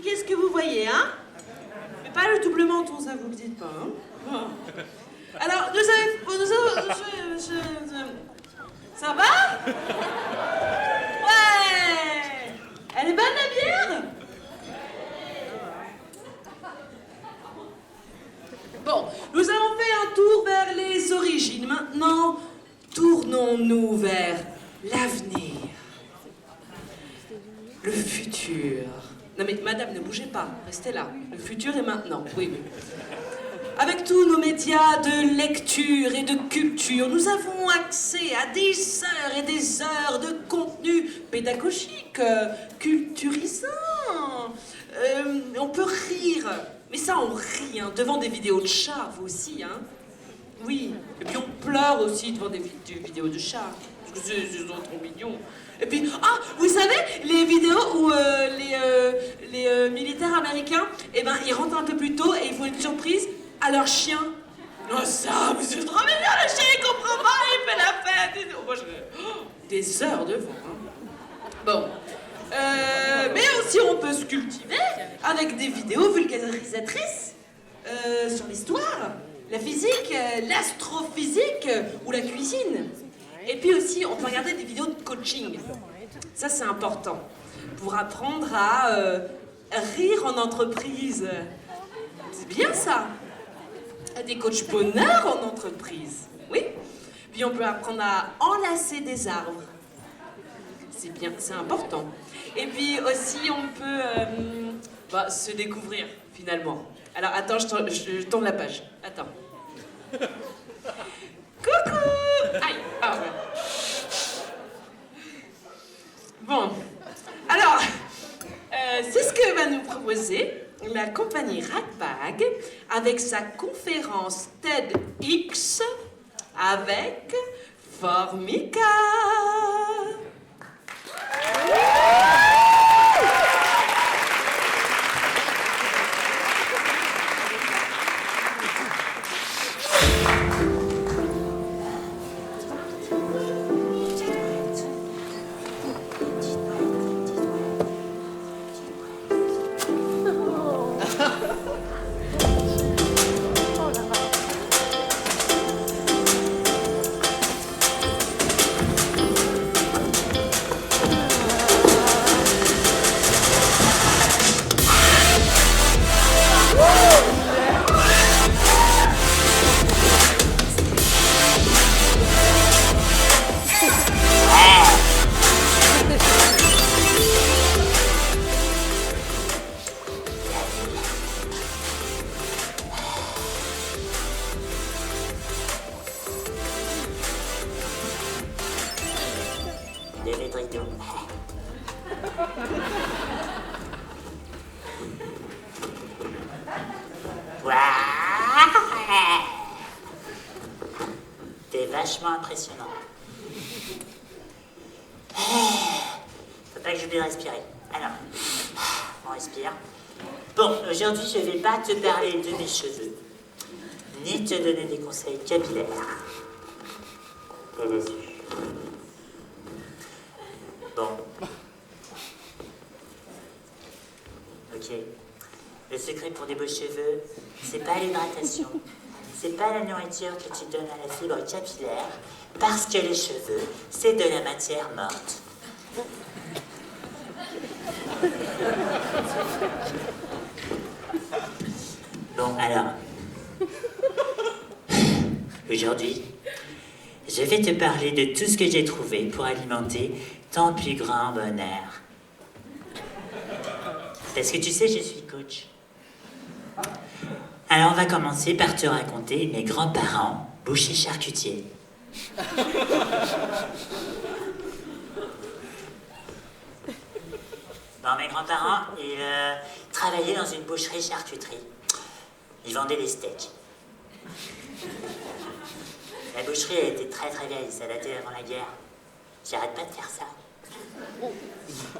expliquer ce que vous voyez, hein? Mais pas le double menton, ça vous le dites pas, hein? Bon. Alors, ça va? Ouais! Elle est bonne, la bière? Bon, nous avons fait un tour vers les origines. Maintenant, tournons-nous vers l'avenir. Le futur. Non mais madame, ne bougez pas, restez là. Le futur est maintenant, oui, oui. Avec tous nos médias de lecture et de culture, nous avons accès à des heures et des heures de contenu pédagogique, culturisant. On peut rire, mais ça on rit, hein, devant des vidéos de chats, vous aussi, hein. Oui, et puis on pleure aussi devant des vidéos de chats, parce que c'est trop mignon. Et puis, ah, vous savez, les vidéos où les militaires américains, eh ben, ils rentrent un peu plus tôt et ils font une surprise à leur chien. Oh ça, mais c'est trop mignon, le chien, il comprend pas, il fait la fête. Moi, des heures devant, hein. Bon. Mais aussi, on peut se cultiver avec des vidéos vulgarisatrices sur l'histoire, la physique, l'astrophysique ou la cuisine. Et puis aussi, on peut regarder des vidéos de coaching. Ça, c'est important. Pour apprendre à rire en entreprise. C'est bien, ça. Des coachs bonheur en entreprise. Oui. Puis on peut apprendre à enlacer des arbres. C'est bien, c'est important. Et puis aussi, on peut se découvrir, finalement. Alors, attends, je tourne la page. Attends. Coucou! Aïe! Ah ouais. Bon. Alors, c'est ce que va nous proposer la compagnie Ratbag avec sa conférence TEDx avec Formica. T'es vachement impressionnant. Faut pas que j'oublie de respirer. Alors, on respire. Bon, aujourd'hui, je vais pas te parler de mes cheveux, ni te donner des conseils capillaires. Vas-y. Bon. Ok. Le secret pour des beaux cheveux, c'est pas l'hydratation. C'est pas la nourriture que tu donnes à la fibre capillaire, parce que les cheveux, c'est de la matière morte. Bon, alors. Aujourd'hui, je vais te parler de tout ce que j'ai trouvé pour alimenter ton plus grand bonheur. Parce que tu sais, je suis coach. Alors on va commencer par te raconter mes grands-parents, bouchers charcutiers. Bon, mes grands-parents, ils travaillaient dans une boucherie-charcuterie. Ils vendaient des steaks. La boucherie, elle était très très vieille, ça datait avant la guerre. J'arrête pas de faire ça.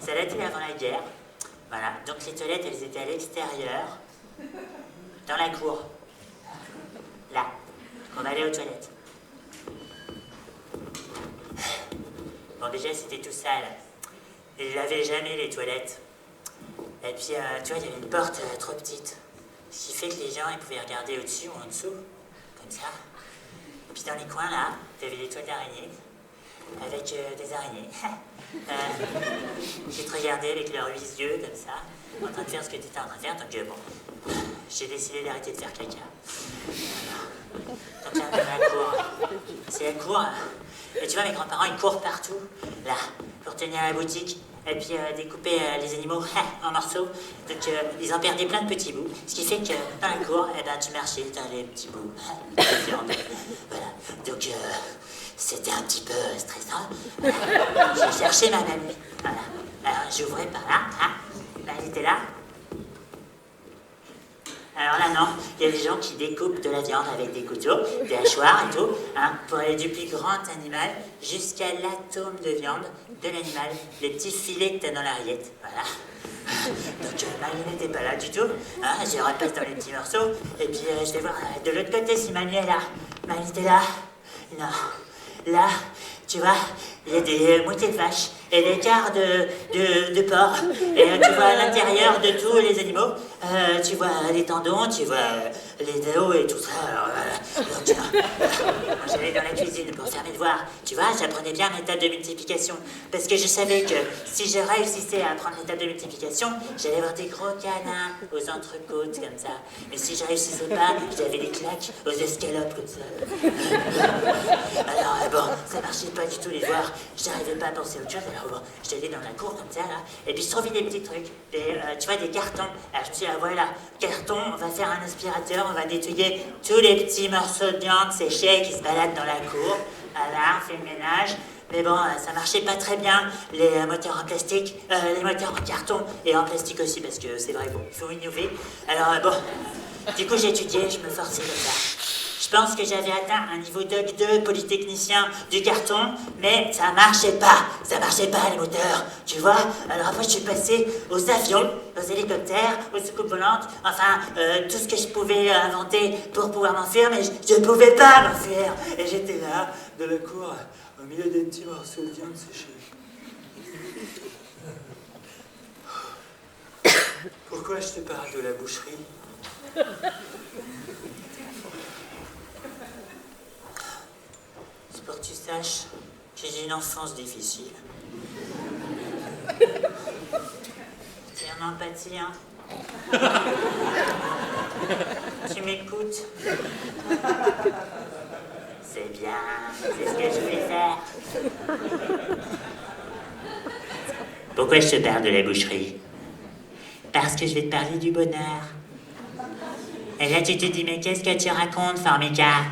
Ça datait avant la guerre. Voilà, donc les toilettes, elles étaient à l'extérieur, dans la cour. Là, on allait aux toilettes. Bon, déjà, c'était tout sale. Ils lavaient jamais les toilettes. Et puis, tu vois, il y avait une porte trop petite. Ce qui fait que les gens, ils pouvaient regarder au-dessus ou en dessous, comme ça. Et puis dans les coins, là, t'avais des toiles d'araignées, avec des araignées, qui te regardaient avec leurs 8 yeux, comme ça, en train de faire ce que t'étais en train de faire. Donc, bon, j'ai décidé d'arrêter de faire caca. Donc, là, dans la cour. C'est la cour. Et tu vois, mes grands-parents, ils courent partout, là, pour tenir la boutique. Et puis découper les animaux en morceaux. Donc ils en perdaient plein de petits bouts. Ce qui fait que dans la cour, eh ben, tu marchais dans les petits bouts de viande. Voilà. Donc c'était un petit peu stressant. J'ai cherché ma mamie. Voilà. Alors j'ouvrais par là. Là, elle était là. Alors là, non, il y a des gens qui découpent de la viande avec des couteaux, des hachoirs et tout, pour aller du plus grand animal jusqu'à l'atome de viande de l'animal, les petits filets que t'as dans l'assiette, voilà. Donc Marie n'était pas là du tout, je repasse dans les petits morceaux, et puis je vais voir de l'autre côté si Manu est là. Manu était là? Non. Là, tu vois, il y a des moitiés de vaches et des quarts de porc. Et tu vois à l'intérieur de tous les animaux, tu vois les tendons, tu vois les os et tout ça. Alors, donc, moi, j'allais dans la cuisine pour faire mes devoirs. Tu vois, j'apprenais bien mes tables de multiplication. Parce que je savais que si je réussissais à apprendre les tables de multiplication, j'allais avoir des gros canins aux entrecôtes comme ça. Mais si je réussissais pas, j'avais des claques aux escalopes comme ça. Alors bon, ça marchait pas du tout les devoirs. J'arrivais pas à penser à autre chose. Alors bon, j'étais dans la cour comme ça là. Et puis je trouvais des petits trucs, tu vois, des cartons. Alors je me suis dit, voilà, carton, on va faire un aspirateur, on va nettoyer tous les petits morceaux de viande séchés qui se baladent dans la cour. Voilà, on fait le ménage. Mais bon, ça marchait pas très bien, les moteurs en plastique, les moteurs en carton et en plastique aussi, parce que c'est vrai, bon, il faut innover. Alors bon, du coup j'ai étudié, je me forçais comme ça. Je pense que j'avais atteint un niveau Doc 2 polytechnicien du carton, mais ça marchait pas les moteurs, tu vois. Alors après je suis passé aux avions, aux hélicoptères, aux soucoupes volantes, enfin tout ce que je pouvais inventer pour pouvoir m'enfuir, mais je pouvais pas m'enfuir. Et j'étais là, dans la cour, au milieu des petits morceaux de viande séchés. Pourquoi je te parle de la boucherie? C'est pour que tu saches que j'ai une enfance difficile. T'es en empathie, hein? Tu m'écoutes? C'est bien, c'est ce que je voulais faire. Pourquoi je te parle de la boucherie? Parce que je vais te parler du bonheur. Et là tu te dis, mais qu'est-ce que tu racontes, Formica?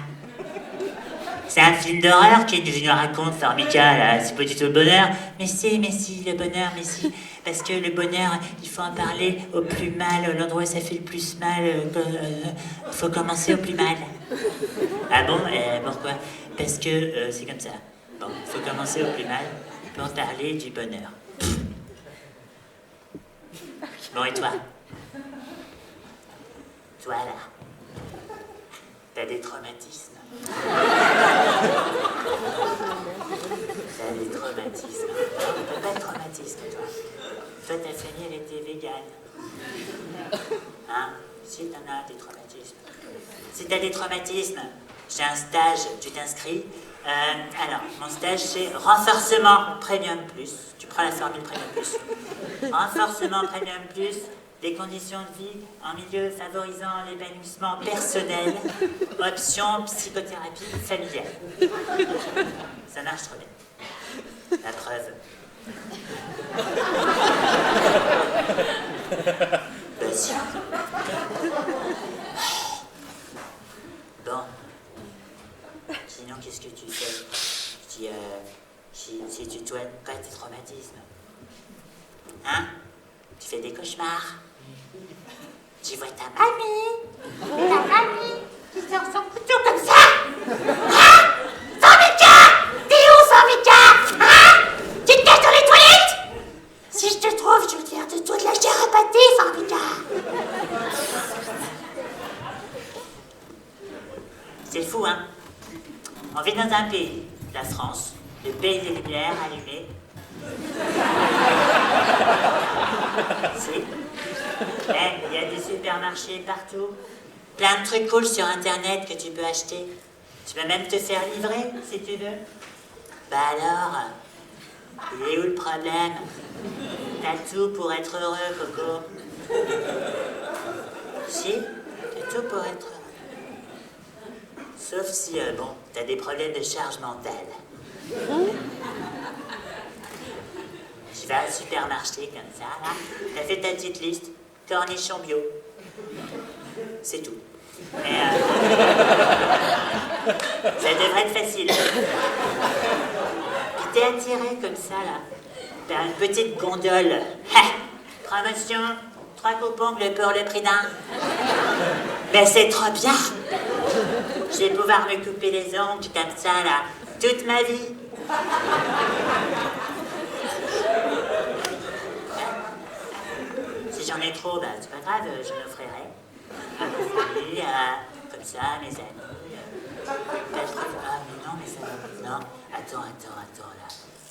C'est un film d'horreur qui nous raconte, Formica, là, c'est pas du tout le bonheur. Mais si, le bonheur, mais si. Parce que le bonheur, il faut en parler au plus mal, l'endroit où ça fait le plus mal. Il faut commencer au plus mal. Ah bon? Pourquoi? Parce que c'est comme ça. Bon, il faut commencer au plus mal pour parler du bonheur. Bon, et toi? Toi, là, t'as des traumatismes. T'as des traumatismes. T'as pas de traumatisme, toi. Toi, ta famille, elle était végane. Hein? Si t'en as des traumatismes. Si t'as des traumatismes, j'ai un stage, tu t'inscris. Alors, mon stage, c'est renforcement premium plus. Tu prends la formule premium plus. Renforcement premium plus. Des conditions de vie en milieu favorisant l'épanouissement personnel, option psychothérapie familiale. Ça marche trop bien. La preuve. Vas-y. Bon. Sinon, qu'est-ce que tu fais? Si tu dois pas tes traumatismes. Hein? Tu fais des cauchemars. Tu vois ta mamie qui sort son couteau comme ça. Hein? Formica! T'es où, Formica? Hein? Tu te caches dans les toilettes? Si je te trouve, je veux dire de toi de la chair à pâté, Formica. C'est fou, hein? On vit dans un pays, la France, le pays des lumières allumées. Si. supermarchés partout. Plein de trucs cool sur Internet que tu peux acheter. Tu peux même te faire livrer, si tu veux. Bah alors, il est où le problème? T'as tout pour être heureux, Coco. Si, t'as tout pour être heureux. Sauf si, bon, t'as des problèmes de charge mentale. Tu vas au supermarché comme ça, là. T'as fait ta petite liste. Cornichons bio. C'est tout. Mais, ça devrait être facile. Puis t'es attiré comme ça, là. T'as une petite gondole. Ha! Promotion, 3 coupons-ongles pour le prix d'un. Ben c'est trop bien. Je vais pouvoir me couper les ongles comme ça, là, toute ma vie. Si j'en ai trop, bah c'est pas grave, je m'offrirai. À ma famille, comme ça, à mes amis. Ah mais non, mais ça va. Non, attends, là.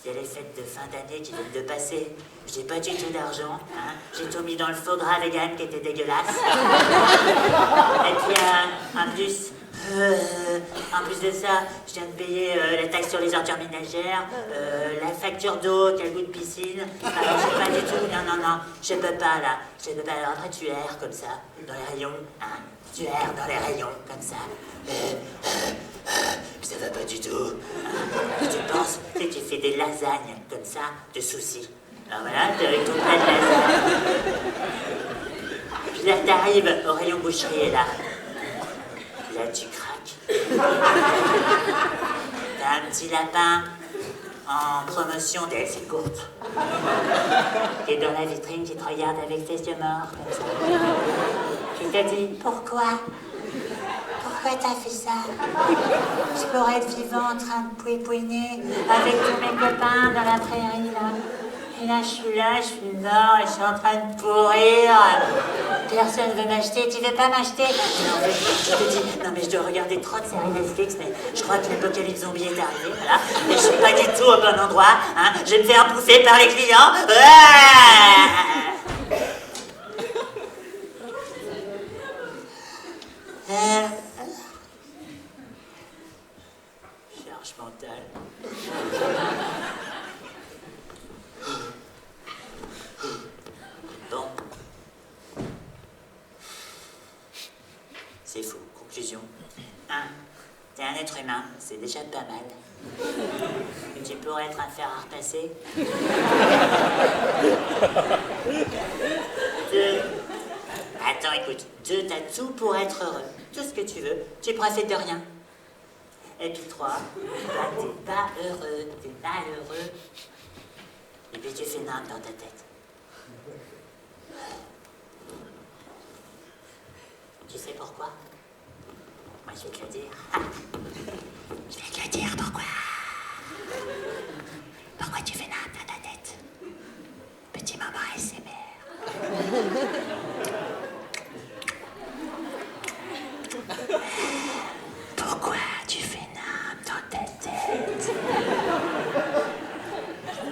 Il y a les fêtes de fin d'année qui viennent de passer. J'ai pas du tout d'argent, hein. J'ai tout mis dans le faux gras vegan qui était dégueulasse. Et puis, en plus de ça, je viens de payer la taxe sur les ordures ménagères, la facture d'eau qui a le goût de piscine. Alors, j'ai pas du tout, non, je peux pas, là. Je peux pas, alors après, tu erres comme ça, dans les rayons, hein. Tu erres dans les rayons, comme ça. Ça va pas du tout. Tu penses que tu fais des lasagnes, comme ça, de soucis. Alors voilà, t'es avec ton plat de lasagne. Puis là, t'arrives au rayon boucherie, et là, tu craques. T'as un petit lapin en promotion DLC courte. Qui est dans la vitrine, qui te regarde avec tes yeux morts, comme ça. Qui te dit, pourquoi t'as fait ça? Je pourrais être vivant en train de pouiner avec tous mes copains dans la prairie, là. Et là, je suis mort, et je suis en train de pourrir. Personne ne veut m'acheter. Tu veux pas m'acheter? Non, mais je te dis, non, mais je dois regarder trop de séries Netflix, mais je crois que l'apocalypse zombie est arrivé, voilà. Et je suis pas du tout au bon endroit, hein. Je vais me faire bouffer par les clients. Charge mentale. Bon. C'est fou. Conclusion. 1. T'es un être humain, c'est déjà pas mal. Tu pourrais être un fer à repasser. 2. Attends, écoute. 2. T'as tout pour être heureux. Tout ce que tu veux. Tu profites de rien. Et puis 3. Bah, t'es pas heureux. T'es malheureux. Et puis tu fais nimble dans ta tête. Tu sais pourquoi? Moi, je vais te le dire. Je vais te le dire pourquoi. Pourquoi tu fais nimble dans ta tête? Petit moment ASMR. Pourquoi tu fais nimble dans ta tête?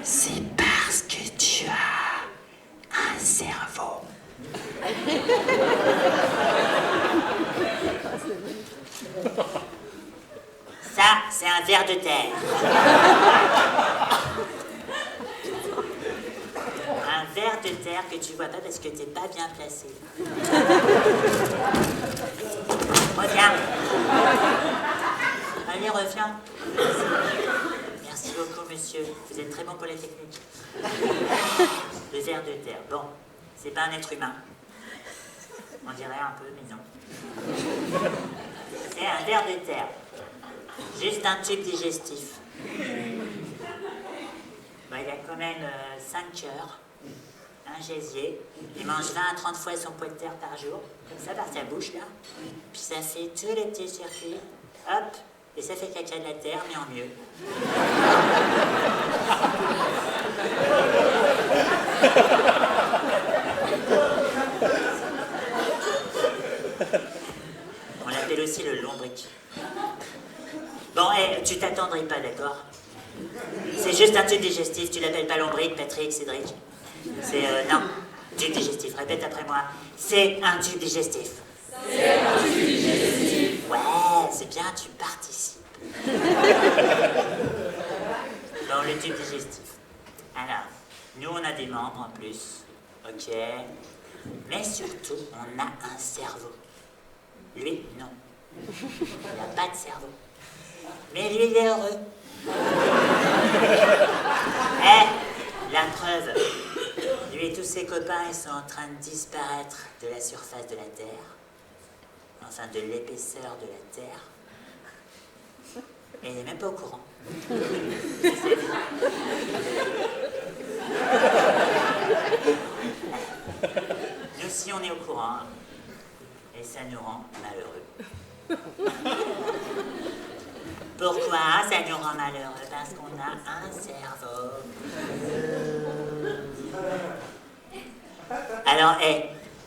C'est parce que tu as un cerveau. Ça, c'est un ver de terre. Un ver de terre que tu vois pas parce que t'es pas bien placé. Reviens. Allez, reviens. Merci beaucoup, monsieur. Vous êtes très bon pour les techniques. Le ver de terre. Bon, c'est pas un être humain. On dirait un peu, mais non. C'est un ver de terre. Juste un tube digestif. Bah, il a quand même 5 cœurs, un gésier. Il mange 20 à 30 fois son poids de terre par jour, comme ça par sa bouche là. Puis ça fait tous les petits circuits. Hop, et ça fait caca de la terre, mais en mieux. On l'appelle aussi le lombric. Bon, tu t'attendrais pas, d'accord? C'est juste un tube digestif, tu l'appelles pas lombric, Patrick, Cédric. C'est, non. Tube digestif, répète après moi. C'est un tube digestif. C'est un tube digestif. Ouais, c'est bien, tu participes. Bon, le tube digestif. Alors, nous, on a des membres en plus. Ok. Mais surtout, on a un cerveau. Lui, non. Il n'a pas de cerveau. Mais lui, il est heureux. La preuve. Lui et tous ses copains, ils sont en train de disparaître de la surface de la Terre. Enfin, de l'épaisseur de la Terre. Et il n'est même pas au courant. Nous aussi, on est au courant. Et ça nous rend malheureux. Pourquoi ça nous rend malheureux? Parce qu'on a un cerveau. Alors,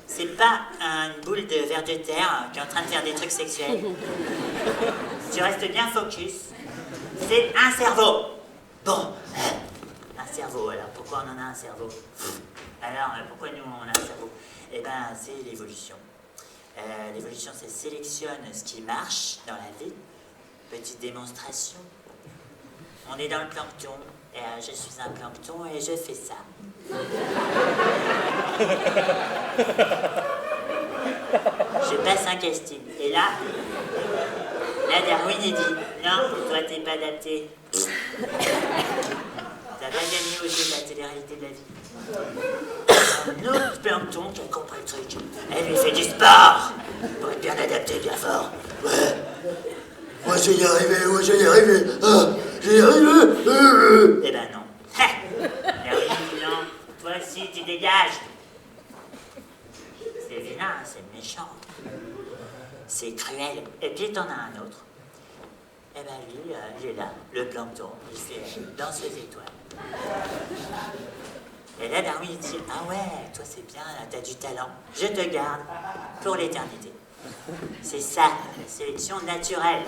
c'est pas une boule de verre de terre qui est en train de faire des trucs sexuels. Tu restes bien focus. C'est un cerveau. Bon, un cerveau, alors pourquoi on en a un cerveau? Alors, pourquoi nous on a un cerveau? Eh ben, c'est l'évolution. L'évolution, ça sélectionne ce qui marche dans la vie. Petite démonstration. On est dans le plancton. Et je suis un plancton et je fais ça. Je passe un casting. Et là, Darwin il dit non, toi t'es pas adapté. T'as pas gagné au jeu de la télé-réalité de la vie. Un autre plancton qui a compris le truc. Elle lui fait du sport pour être bien adapté, bien fort. Ouais. Moi je vais y arriver, moi je vais y arriver. Ah, je vais y arriver. Eh ben non. Darwin dit non, toi aussi tu dégages. C'est vilain, c'est méchant. C'est cruel. Et puis t'en as un autre. Eh ben lui, il est là, le plancton. Il fait danseuse étoile. Et là, Darwin il dit ah ouais, toi c'est bien, t'as du talent. Je te garde pour l'éternité. C'est ça, la sélection naturelle.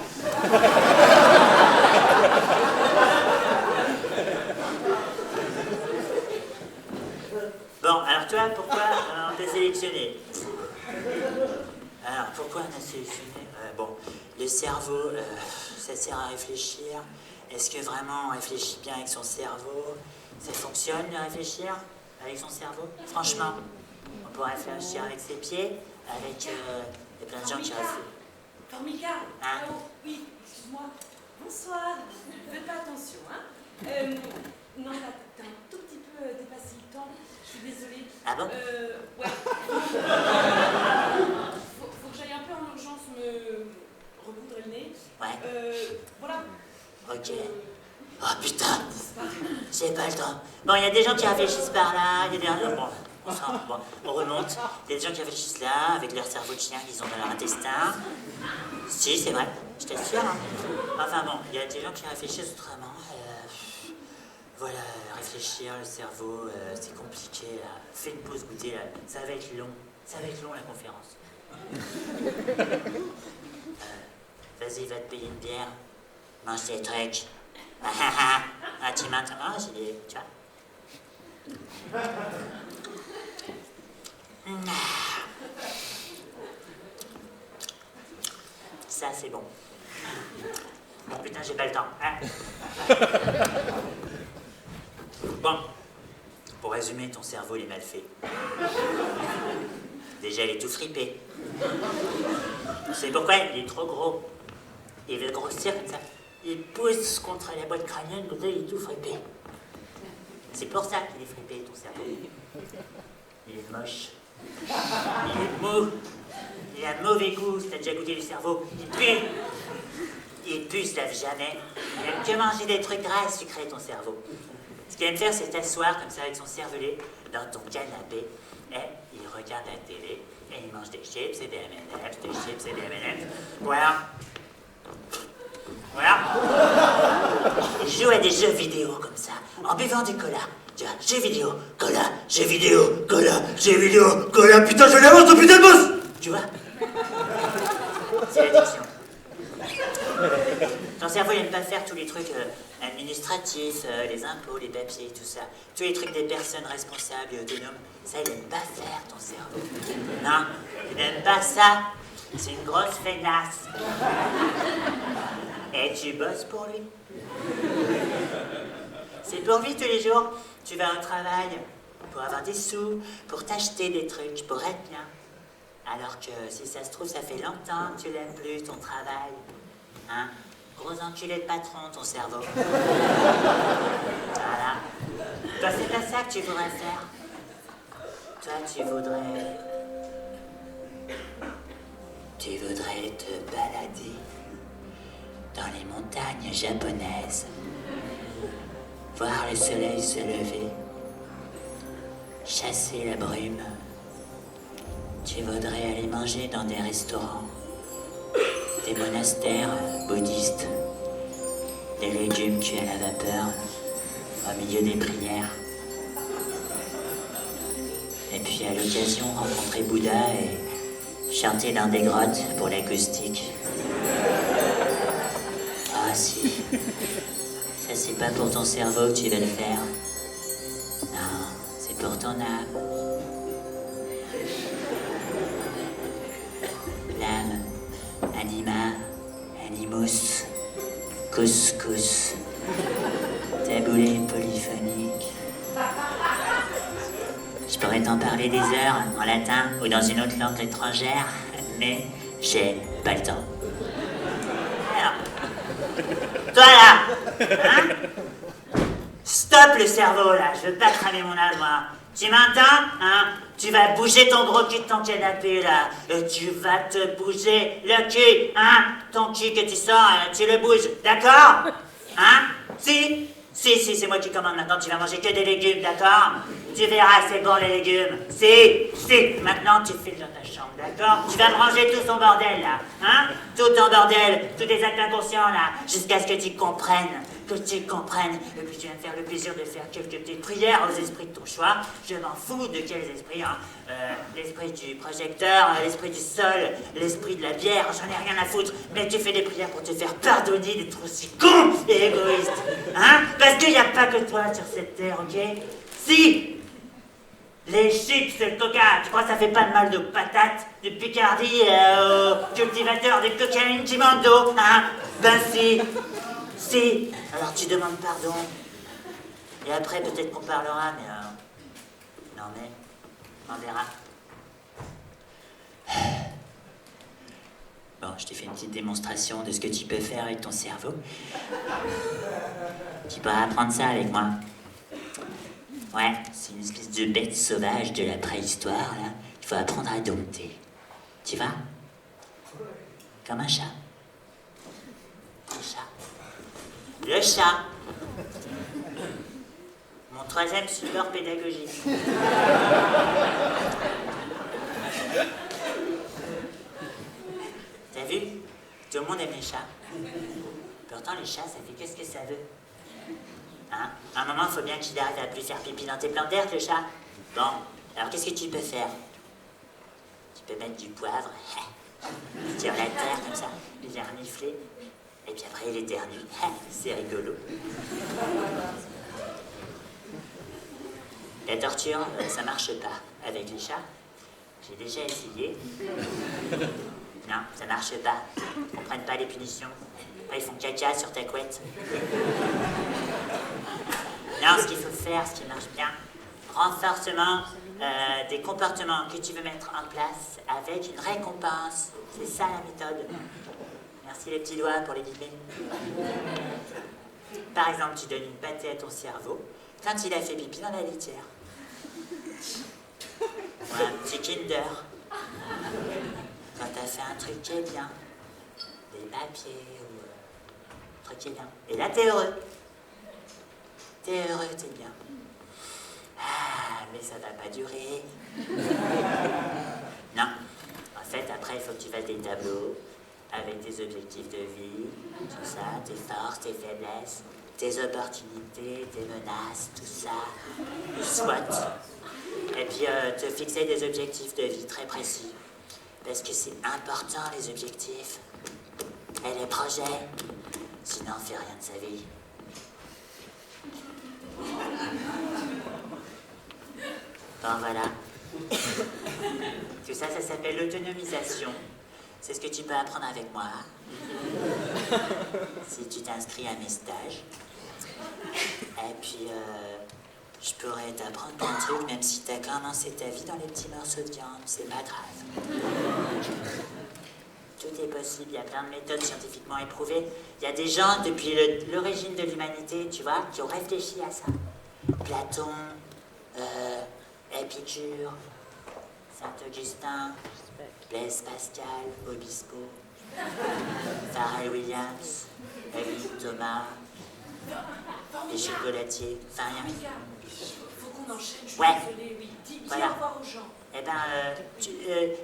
Bon, alors toi, pourquoi on t'a sélectionné? Alors, pourquoi on a sélectionné? Bon, le cerveau, ça sert à réfléchir. Est-ce que vraiment on réfléchit bien avec son cerveau? Ça fonctionne de réfléchir avec son cerveau? Franchement, on pourrait réfléchir avec ses pieds, avec... il y a plein de gens qui réfléchissent. Formica, Hein? oh, oui, excuse-moi. Bonsoir. Faites pas attention, hein. Non, là, t'as un tout petit peu dépassé le temps. Je suis désolée. Ah bon? Ouais. Faut que j'aille un peu en urgence me recoudre le nez. Ouais. Voilà. Ok. Oh putain, j'ai pas le temps. Bon, il y a des gens qui réfléchissent par là, il y a des... Bon, on remonte. Il y a des gens qui réfléchissent là, avec leur cerveau de chien qu'ils ont dans leur intestin. Si, c'est vrai, je t'assure. Hein. Enfin bon, il y a des gens qui réfléchissent autrement. Voilà, réfléchir, le cerveau, c'est compliqué. Là. Fais une pause goûter, là. Ça va être long. Ça va être long la conférence. Vas-y, va te payer une bière. Mange tes trucs. Ah, tu m'entends? J'ai des... Tu vois? Ça, c'est bon. Bon, putain, j'ai pas le temps. Hein? Bon, pour résumer, ton cerveau, il est mal fait. Déjà, il est tout fripé. C'est pourquoi il est trop gros. Il veut grossir comme ça. Il pousse contre la boîte crânienne, comme ça, il est tout fripé. C'est pour ça qu'il est fripé, ton cerveau. Il est moche. Il est mou. Il a mauvais goût, si t'as déjà goûté du cerveau. Il pue. Il pue, ça lave jamais. Il aime que manger des trucs gras et sucrés, ton cerveau. Ce qu'il aime faire, c'est t'asseoir comme ça avec son cervelet dans ton canapé et il regarde la télé et il mange des chips et des M&M's, des chips et des M&M's. Voilà. Voilà. Il joue à des jeux vidéo comme ça, en buvant du cola. Tu vois, jeux vidéo, cola, jeux vidéo, cola, jeux vidéo, cola. Putain, je l'avance, ton putain de boss. Tu vois? C'est l'addiction. Ton cerveau, il aime pas faire tous les trucs administratif, les impôts, les papiers, tout ça. Tous les trucs des personnes responsables et autonomes. Ça, il aime pas faire, ton cerveau. Non, il n'aime pas ça. C'est une grosse feignasse. Et tu bosses pour lui. C'est pour lui tous les jours. Tu vas au travail pour avoir des sous, pour t'acheter des trucs, pour être bien. Alors que si ça se trouve, ça fait longtemps que tu l'aimes plus, ton travail. Hein? Gros enculé de patron, ton cerveau. Voilà. Toi, c'est pas ça que tu voudrais faire. Toi, tu voudrais te balader dans les montagnes japonaises, voir le soleil se lever, chasser la brume. Tu voudrais aller manger dans des restaurants, des monastères bouddhistes, des légumes cuits à la vapeur, au milieu des prières. Et puis à l'occasion rencontrer Bouddha et chanter dans des grottes pour l'acoustique. Ah si, ça c'est pas pour ton cerveau que tu veux le faire. Non, c'est pour ton âme. L'âme, anima, animus, couscous, taboulé polyphonique. Je pourrais t'en parler des heures en latin ou dans une autre langue étrangère, mais j'ai pas le temps. Alors, toi là, hein? Stop le cerveau là, je veux pas cramer mon âme moi. Tu m'entends, hein? Tu vas bouger ton gros cul de ton canapé là, et tu vas te bouger le cul, hein? Ton cul que tu sens, tu le bouges, d'accord? Hein? Si, c'est moi qui commande maintenant, tu vas manger que des légumes, d'accord? Tu verras, c'est bon les légumes. Si, maintenant tu files dans ta chambre, d'accord? Tu vas me ranger tout son bordel là, hein? Tout ton bordel, tous tes actes inconscients là, jusqu'à ce que tu comprennes. Et puis tu vas me faire le plaisir de faire quelques petites prières aux esprits de ton choix. Je m'en fous de quels esprits, hein. L'esprit du projecteur, l'esprit du sol, l'esprit de la bière, j'en ai rien à foutre. Mais tu fais des prières pour te faire pardonner d'être aussi con et égoïste, hein? Parce qu'il n'y a pas que toi sur cette terre, ok? Si les chips, le coca, tu crois que ça fait pas de mal de patates, de Picardie aux cultivateurs de cocaïne qui manquent d'eau, hein? Ben si. Alors tu demandes pardon. Et après, peut-être qu'on parlera, mais... Non mais, on verra. Bon, je t'ai fait une petite démonstration de ce que tu peux faire avec ton cerveau. Tu pourras apprendre ça avec moi. Ouais, c'est une espèce de bête sauvage de la préhistoire, là. Il faut apprendre à dompter. Tu vois? Comme un chat. Un chat. Le chat. Mon troisième support pédagogique. T'as vu? Tout le monde aime les chats. Pourtant, les chats, ça fait qu'est-ce que ça veut? Hein? À un moment, il faut bien qu'il arrête à plus faire pipi dans tes plantes d'air, le chat. Bon, alors qu'est-ce que tu peux faire? Tu peux mettre du poivre sur la terre, comme ça, il vient renifler. Et puis après, il éternue. C'est rigolo. La torture, ça marche pas avec les chats. J'ai déjà essayé. Non, ça marche pas. Ils comprennent pas les punitions. Après, ils font caca sur ta couette. Non, ce qu'il faut faire, ce qui marche bien, renforcement des comportements que tu veux mettre en place avec une récompense. C'est ça la méthode. Merci les petits doigts pour les guider. Par exemple, tu donnes une pâtée à ton cerveau quand il a fait pipi dans la litière. Ou un petit Kinder. Quand t'as fait un truc qui est bien. Des papiers ou un truc qui est bien. Et là, t'es heureux. T'es heureux, t'es bien. Ah, mais ça va pas durer. Non. En fait, après, il faut que tu fasses des tableaux avec tes objectifs de vie, tout ça, tes forces, tes faiblesses, tes opportunités, tes menaces, tout ça, le SWOT. Et puis, te fixer des objectifs de vie très précis. Parce que c'est important, les objectifs. Et les projets. Sinon, on fait rien de sa vie. Bon, voilà. Tout ça, ça s'appelle l'autonomisation. C'est ce que tu peux apprendre avec moi. Si tu t'inscris à mes stages. Et puis, je pourrais t'apprendre plein de trucs, même si t'as commencé ta vie dans les petits morceaux de viande. C'est pas grave. Tout est possible, il y a plein de méthodes scientifiquement éprouvées. Il y a des gens, depuis l'origine de l'humanité, tu vois, qui ont réfléchi à ça. Platon, Épicure, Saint-Augustin, Blaise Pascal, Obispo, Pharrell Williams, Elie Thomas, les chocolatiers, enfin rien. Faut qu'on enchaîne, je suis Ouais. désolée, oui. Dis Voilà. au revoir aux gens. Eh ben,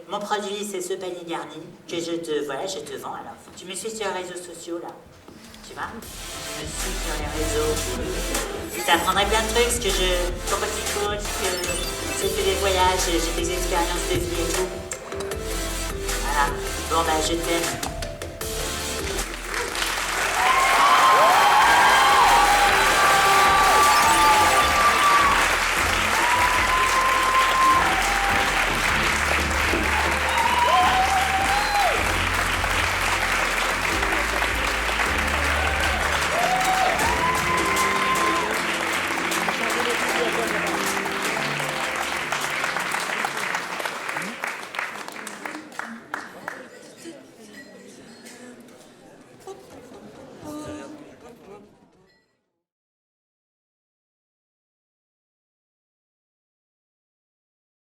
mon produit, c'est ce panier garni que je te vends. Alors, tu me suis sur les réseaux sociaux, là. Tu vois? Tu me suis sur les réseaux. Je t'apprendrai plein de trucs, ce que pourquoi tu coaches, que j'ai fait des voyages, j'ai des expériences de vie et tout. Voilà. Bon, bah, je t'aime.